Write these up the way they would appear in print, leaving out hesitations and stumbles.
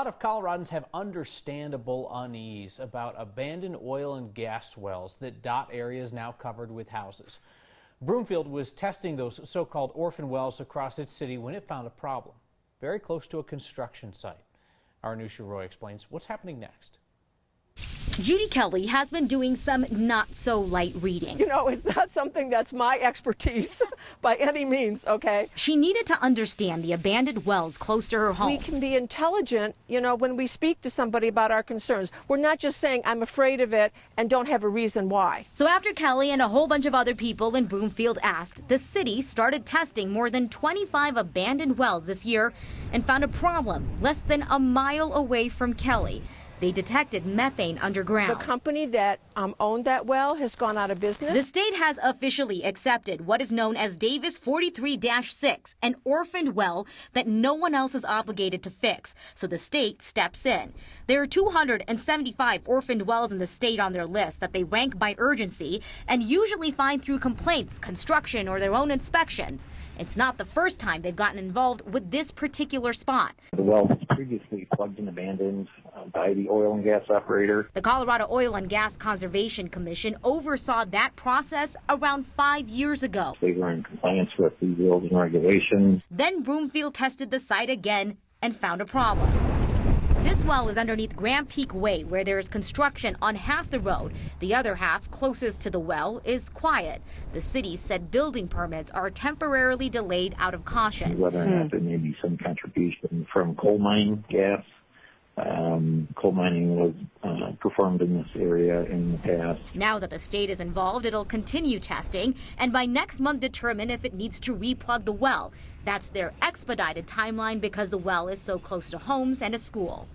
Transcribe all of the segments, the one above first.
lot of Coloradans have understandable unease about abandoned oil and gas wells that dot areas now covered with houses. Broomfield was testing those so-called orphan wells across its city when it found a problem, very close to a construction site. Our Anusha Roy explains what's happening next. Judy Kelly has been doing some not-so-light reading. You know, it's not something that's my expertise by any means, okay? She needed to understand the abandoned wells close to her home. We can be intelligent, you know, when we speak to somebody about our concerns. We're not just saying, I'm afraid of it, and don't have a reason why. So after Kelly and a whole bunch of other people in Broomfield asked, the city started testing more than 25 abandoned wells this year and found a problem less than a mile away from Kelly. They detected methane underground. The company that owned that well has gone out of business. The state has officially accepted what is known as Davis 43-6, an orphaned well that no one else is obligated to fix, so the state steps in. There are 275 orphaned wells in the state on their list that they rank by urgency and usually find through complaints, construction, or their own inspections. It's not the first time they've gotten involved with this particular spot. The well was previously plugged and abandoned by the oil and gas operator. The Colorado Oil and Gas Conservation Commission oversaw that process around 5 years ago. They were in compliance with the rules and regulations. Then Broomfield tested the site again and found a problem. This well is underneath Grand Peak Way, where there is construction on half the road. The other half, closest to the well, is quiet. The city said building permits are temporarily delayed out of caution. Whether or not there may be some contribution from coal mine gas. Coal mining was performed in this area in the past. Now that the state is involved, it'll continue testing and by next month determine if it needs to replug the well. That's their expedited timeline because the well is so close to homes and a school.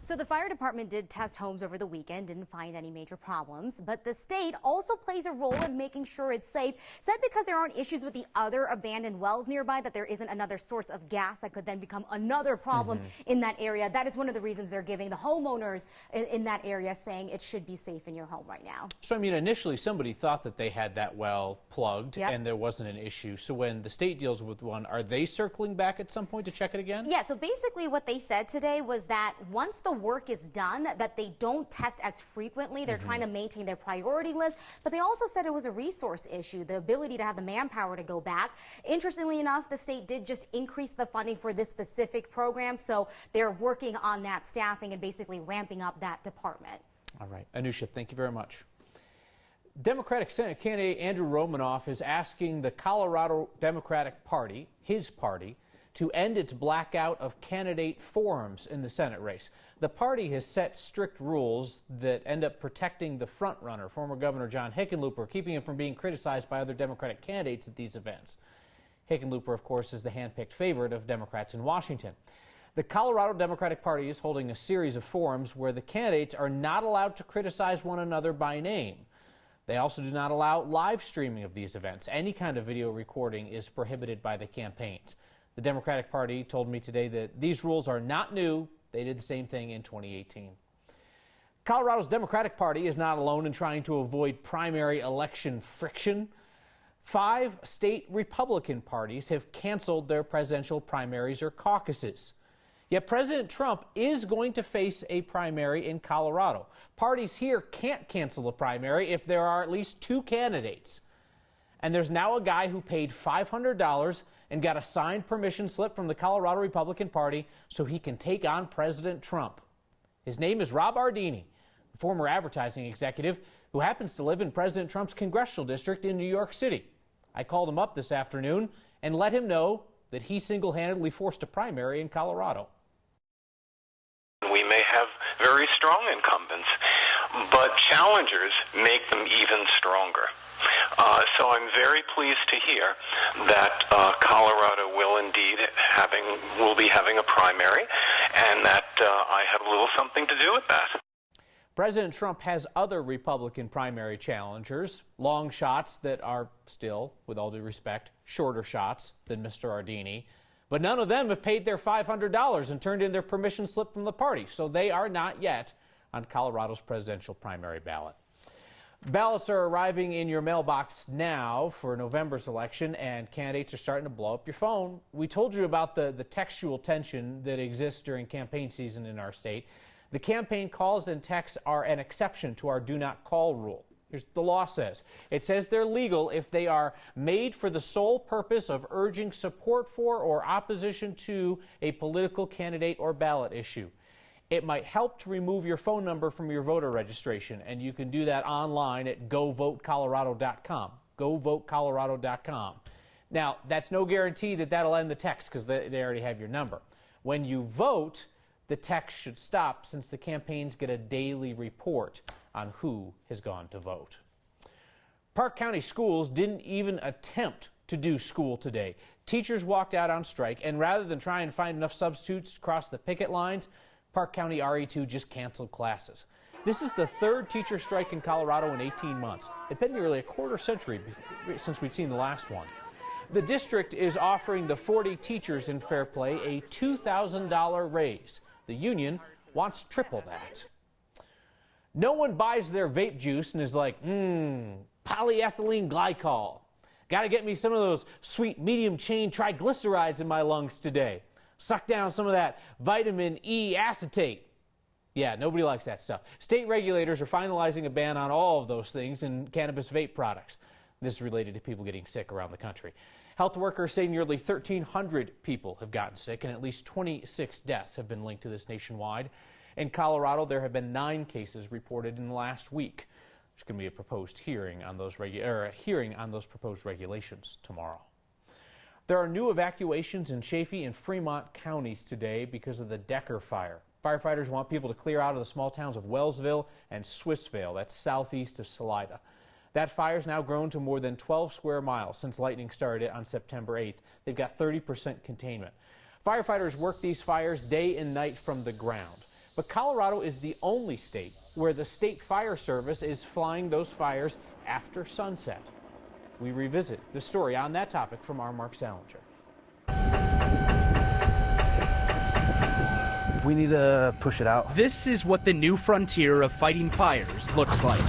So the fire department did test homes over the weekend, didn't find any major problems, but the state also plays a role in making sure it's safe. Said because there aren't issues with the other abandoned wells nearby, that there isn't another source of gas that could then become another problem in that area. That is one of the reasons they're giving the homeowners in that area, saying it should be safe in your home right now. So, I mean, initially somebody thought that they had that well plugged and there wasn't an issue. So when the state deals with one, are they circling back at some point to check it again? Yeah, so basically what they said today was that once the work is done, that they don't test as frequently. They're trying to maintain their priority list, but they also said it was a resource issue, the ability to have the manpower to go back. Interestingly enough, the state did just increase the funding for this specific program, so they're working on that staffing and basically ramping up that department. All right. Anusha, thank you very much. Democratic Senate candidate Andrew Romanov is asking the Colorado Democratic Party, his party, to end its blackout of candidate forums in the Senate race. The party has set strict rules that end up protecting the frontrunner, former Governor John Hickenlooper, keeping him from being criticized by other Democratic candidates at these events. Hickenlooper, of course, is the hand-picked favorite of Democrats in Washington. The Colorado Democratic Party is holding a series of forums where the candidates are not allowed to criticize one another by name. They also do not allow live streaming of these events. Any kind of video recording is prohibited by the campaigns. The Democratic Party told me today that these rules are not new. They did the same thing in 2018. Colorado's Democratic Party is not alone in trying to avoid primary election friction. 5 state Republican parties have canceled their presidential primaries or caucuses. Yet President Trump is going to face a primary in Colorado. Parties here can't cancel a primary if there are at least 2 candidates. And there's now a guy who paid $500 and got a signed permission slip from the Colorado Republican Party so he can take on President Trump. His name is Rob Ardini, a former advertising executive who happens to live in President Trump's congressional district in New York City. I called him up this afternoon and let him know that he single-handedly forced a primary in Colorado. We may have very strong incumbents, but challengers make them even stronger. So I'm very pleased to hear that Colorado will be having a primary, and that I have a little something to do with that. President Trump has other Republican primary challengers, long shots that are still, with all due respect, shorter shots than Mr. Ardini. But none of them have paid their $500 and turned in their permission slip from the party, so they are not yet on Colorado's presidential primary ballot. Ballots are arriving in your mailbox now for November's election, and candidates are starting to blow up your phone. We told you about the textual tension that exists during campaign season in our state. The campaign calls and texts are an exception to our do not call rule. Here's what the law says. It says they're legal if they are made for the sole purpose of urging support for or opposition to a political candidate or ballot issue. It might help to remove your phone number from your voter registration, and you can do that online at govotecolorado.com. Govotecolorado.com. Now, that's no guarantee that that'll end the text because they already have your number. When you vote, the text should stop since the campaigns get a daily report on who has gone to vote. Park County schools didn't even attempt to do school today. Teachers walked out on strike, and rather than try and find enough substitutes to cross the picket lines, Park County RE2 just canceled classes. This is the third teacher strike in Colorado in 18 months. It's been nearly a quarter century since we'd seen the last one. The district is offering the 40 teachers in Fair Play a $2,000 raise. The union wants triple that. No one buys their vape juice and is like, polyethylene glycol. Got to get me some of those sweet medium chain triglycerides in my lungs today. Suck down some of that vitamin E acetate. Yeah, nobody likes that stuff. State regulators are finalizing a ban on all of those things in cannabis vape products. This is related to people getting sick around the country. Health workers say nearly 1,300 people have gotten sick and at least 26 deaths have been linked to this nationwide. In Colorado, there have been 9 cases reported in the last week. There's going to be a proposed hearing on those proposed regulations tomorrow. There are new evacuations in Chaffee and Fremont counties today because of the Decker fire. Firefighters want people to clear out of the small towns of Wellsville and Swissvale. That's southeast of Salida. That fire's now grown to more than 12 square miles since lightning started on September 8th. They've got 30% containment. Firefighters work these fires day and night from the ground. But Colorado is the only state where the State Fire Service is flying those fires after sunset. We revisit the story on that topic from our Mark Salinger. We need to push it out. This is what the new frontier of fighting fires looks like.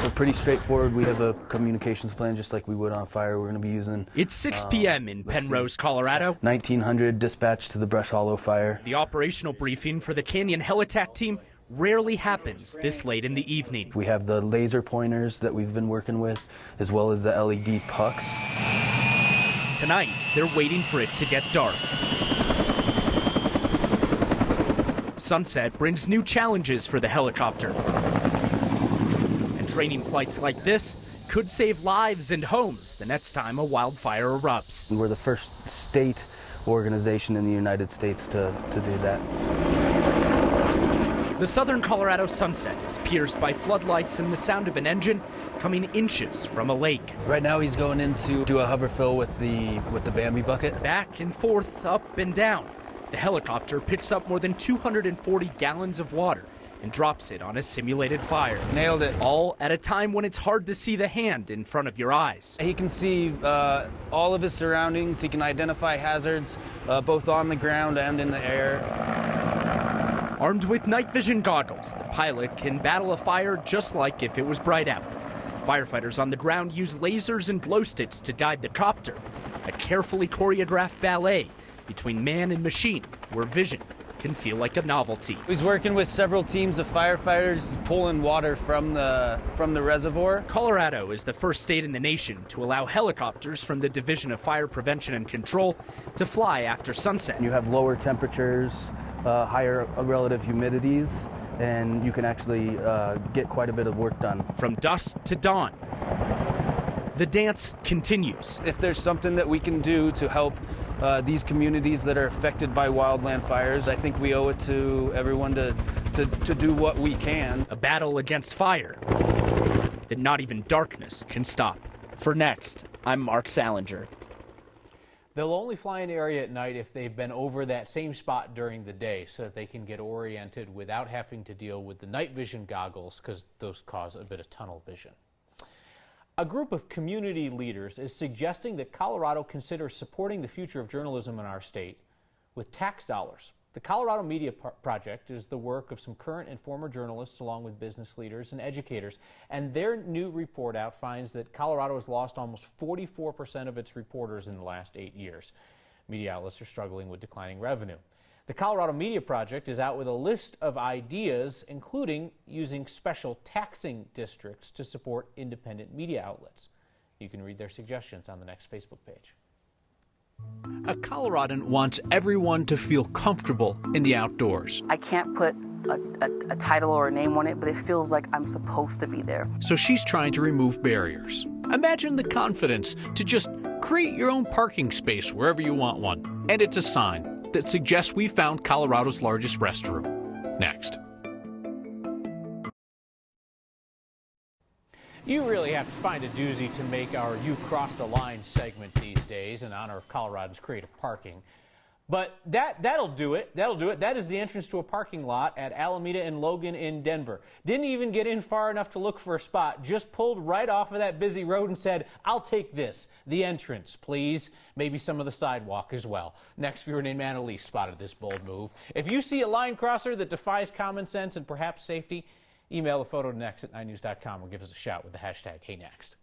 We're pretty straightforward. We have a communications plan just like we would on fire. We're going to be using... It's 6 p.m. in Penrose, Colorado. 1900 dispatch to the Brush Hollow fire. The operational briefing for the Canyon Hell Attack team rarely happens this late in the evening. We have the laser pointers that we've been working with, as well as the LED pucks. Tonight, they're waiting for it to get dark. Sunset brings new challenges for the helicopter. And training flights like this could save lives and homes the next time a wildfire erupts. We're the first state organization in the United States to do that. The southern Colorado sunset is pierced by floodlights and the sound of an engine coming inches from a lake. Right now he's going in to do a hover fill with the Bambi bucket. Back and forth, up and down. The helicopter picks up more than 240 gallons of water and drops it on a simulated fire. Nailed it. All at a time when it's hard to see the hand in front of your eyes. He can see all of his surroundings. He can identify hazards both on the ground and in the air. Armed with night vision goggles, the pilot can battle a fire just like if it was bright out. Firefighters on the ground use lasers and glow sticks to guide the copter, a carefully choreographed ballet between man and machine where vision can feel like a novelty. He's working with several teams of firefighters pulling water from the reservoir. Colorado is the first state in the nation to allow helicopters from the Division of Fire Prevention and Control to fly after sunset. You have lower temperatures, higher relative humidities, and you can actually get quite a bit of work done. From dusk to dawn, the dance continues. If there's something that we can do to help these communities that are affected by wildland fires, I think we owe it to everyone to do what we can. A battle against fire that not even darkness can stop. For Next, I'm Mark Salinger. They'll only fly in the area at night if they've been over that same spot during the day so that they can get oriented without having to deal with the night vision goggles because those cause a bit of tunnel vision. A group of community leaders is suggesting that Colorado consider supporting the future of journalism in our state with tax dollars. The Colorado Media Project is the work of some current and former journalists along with business leaders and educators, and their new report out finds that Colorado has lost almost 44% of its reporters in the last 8 years. Media outlets are struggling with declining revenue. The Colorado Media Project is out with a list of ideas, including using special taxing districts to support independent media outlets. You can read their suggestions on the next Facebook page. A Coloradan wants everyone to feel comfortable in the outdoors. I can't put a title or a name on it, but it feels like I'm supposed to be there. So she's trying to remove barriers. Imagine the confidence to just create your own parking space wherever you want one. And it's a sign that suggests we found Colorado's largest restroom. Next. You really have to find a doozy to make our You Crossed a Line segment these days in honor of Colorado's creative parking. But that'll do it. That'll do it. That is the entrance to a parking lot at Alameda and Logan in Denver. Didn't even get in far enough to look for a spot. Just pulled right off of that busy road and said, I'll take this. The entrance, please. Maybe some of the sidewalk as well. Next viewer named Annalise spotted this bold move. If you see a line crosser that defies common sense and perhaps safety, email a photo to next@9news.com or give us a shout with the hashtag HeyNext.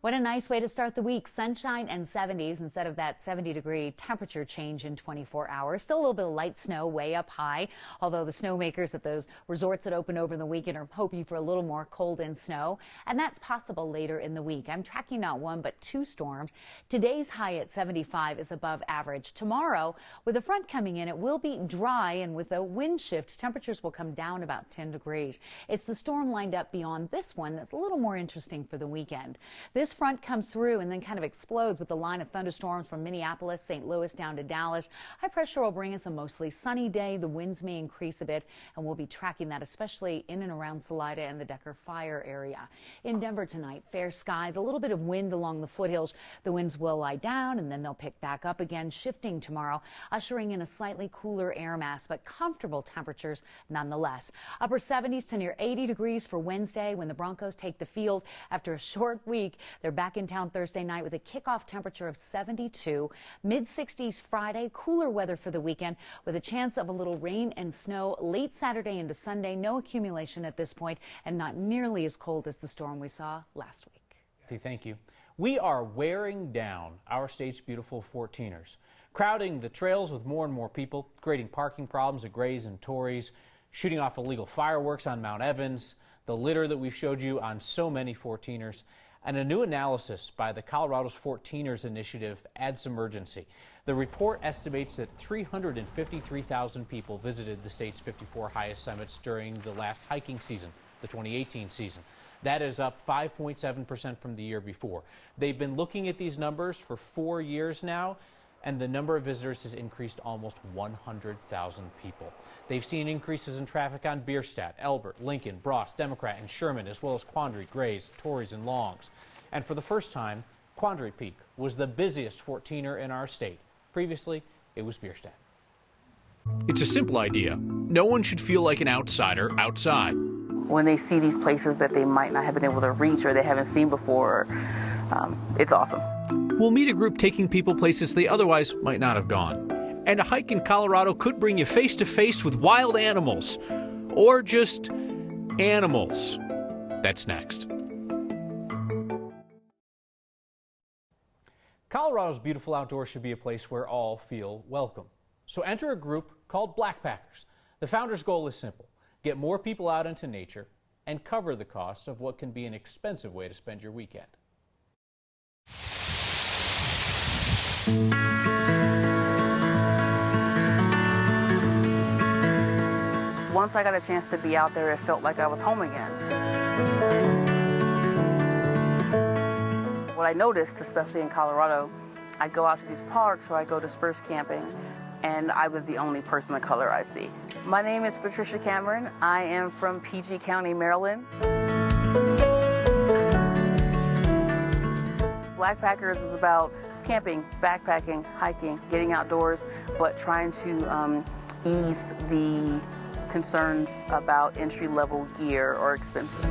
What a nice way to start the week. Sunshine and 70s instead of that 70-degree temperature change in 24 hours. Still a little bit of light snow way up high, although the snowmakers at those resorts that open over the weekend are hoping for a little more cold and snow, and that's possible later in the week. I'm tracking not one but two storms. Today's high at 75 is above average. Tomorrow, with a front coming in, it will be dry, and with a wind shift, temperatures will come down about 10 degrees. It's the storm lined up beyond this one that's a little more interesting for the weekend. This front comes through and then kind of explodes with the line of thunderstorms from Minneapolis, St. Louis down to Dallas. High pressure will bring us a mostly sunny day. The winds may increase a bit, and we'll be tracking that, especially in and around Salida and the Decker Fire area. In Denver tonight, fair skies, a little bit of wind along the foothills. The winds will lie down and then they'll pick back up again, shifting tomorrow, ushering in a slightly cooler air mass, but comfortable temperatures nonetheless. Upper 70s to near 80 degrees for Wednesday when the Broncos take the field after a short week. They're back in town Thursday night with a kickoff temperature of 72. Mid-60s Friday, cooler weather for the weekend with a chance of a little rain and snow late Saturday into Sunday. No accumulation at this point and not nearly as cold as the storm we saw last week. Thank you. We are wearing down our state's beautiful 14ers, crowding the trails with more and more people, creating parking problems at Grays and Torreys, shooting off illegal fireworks on Mount Evans, the litter that we've showed you on so many 14ers. And a new analysis by the Colorado's 14ers Initiative adds some urgency. The report estimates that 353,000 people visited the state's 54 highest summits during the last hiking season, the 2018 season. That is up 5.7% from the year before. They've been looking at these numbers for 4 years now, and the number of visitors has increased almost 100,000 people. They've seen increases in traffic on Bierstadt, Elbert, Lincoln, Bross, Democrat, and Sherman, as well as Quandary, Grays, Torreys, and Longs. And for the first time, Quandary Peak was the busiest 14er in our state. Previously, it was Bierstadt. It's a simple idea. No one should feel like an outsider outside. When they see these places that they might not have been able to reach or they haven't seen before, it's awesome. We'll meet a group taking people places they otherwise might not have gone. And a hike in Colorado could bring you face to face with wild animals. Or just animals. That's next. Colorado's beautiful outdoors should be a place where all feel welcome. So enter a group called Blackpackers. The founders' goal is simple: get more people out into nature and cover the costs of what can be an expensive way to spend your weekend. Once I got a chance to be out there, it felt like I was home again. What I noticed, especially in Colorado, I go out to these parks or I go to spruce camping, and I was the only person of color I see. My name is Patricia Cameron. I am from PG County, Maryland. Blackpackers is about camping, backpacking, hiking, getting outdoors, but trying to ease the concerns about entry-level gear or expenses.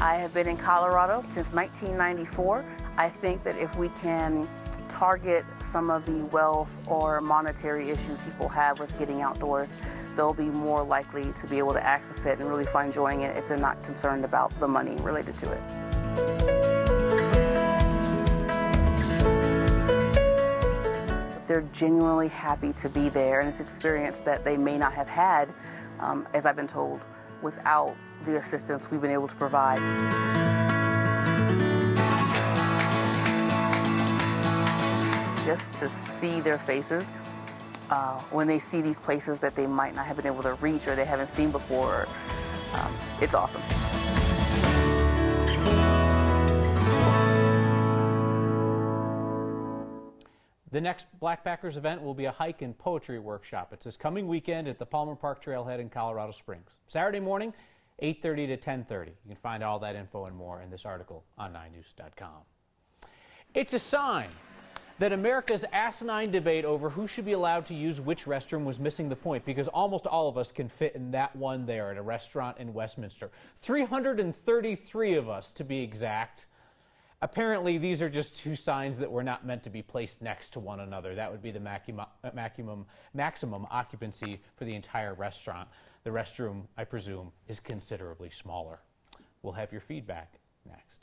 I have been in Colorado since 1994. I think that if we can target some of the wealth or monetary issues people have with getting outdoors, they'll be more likely to be able to access it and really find joy in it if they're not concerned about the money related to it. They're genuinely happy to be there, and it's an experience that they may not have had, as I've been told, without the assistance we've been able to provide. Just to see their faces when they see these places that they might not have been able to reach or they haven't seen before, it's awesome. The next Black Backers event will be a hike and poetry workshop. It's this coming weekend at the Palmer Park Trailhead in Colorado Springs. Saturday morning, 8:30 to 10:30. You can find all that info and more in this article on 9news.com. It's a sign that America's asinine debate over who should be allowed to use which restroom was missing the point, because almost all of us can fit in that one there at a restaurant in Westminster. 333 of us, to be exact. Apparently, these are just two signs that were not meant to be placed next to one another. That would be the maximum occupancy for the entire restaurant. The restroom, I presume, is considerably smaller. We'll have your feedback next.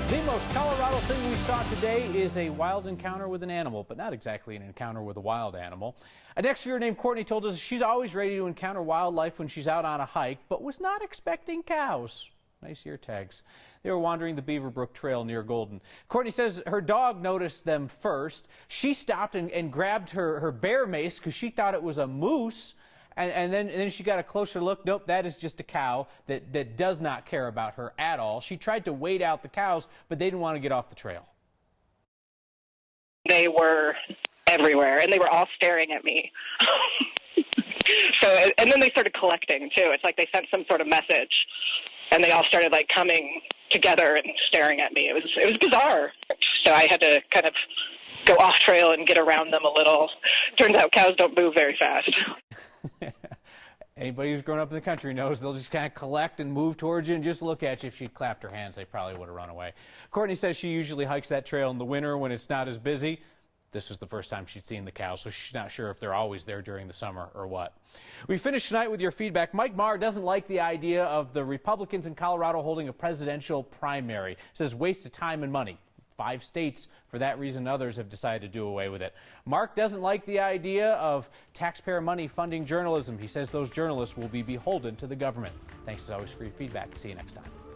The most Colorado thing we saw today is a wild encounter with an animal, but not exactly an encounter with a wild animal. A next viewer named Courtney told us she's always ready to encounter wildlife when she's out on a hike, but was not expecting cows. Nice ear tags. They were wandering the Beaverbrook Trail near Golden. Courtney says her dog noticed them first. She stopped and grabbed her bear mace because she thought it was a moose. And then she got a closer look. Nope, that is just a cow that does not care about her at all. She tried to wait out the cows, but they didn't want to get off the trail. They were everywhere, and they were all staring at me. And then they started collecting, too. It's like they sent some sort of message, and they all started, like, coming together and staring at me. It was bizarre. So I had to kind of go off trail and get around them a little. Turns out cows don't move very fast. Anybody who's grown up in the country knows they'll just kind of collect and move towards you and just look at you. If she'd clapped her hands, they probably would have run away. Courtney says she usually hikes that trail in the winter when it's not as busy. This was the first time she'd seen the cows, so she's not sure if they're always there during the summer or what. We finished tonight with your feedback. Mike Marr doesn't like the idea of the Republicans in Colorado holding a presidential primary. Says waste of time and money. 5 states, for that reason, others have decided to do away with it. Mark doesn't like the idea of taxpayer money funding journalism. He says those journalists will be beholden to the government. Thanks as always for your feedback. See you next time.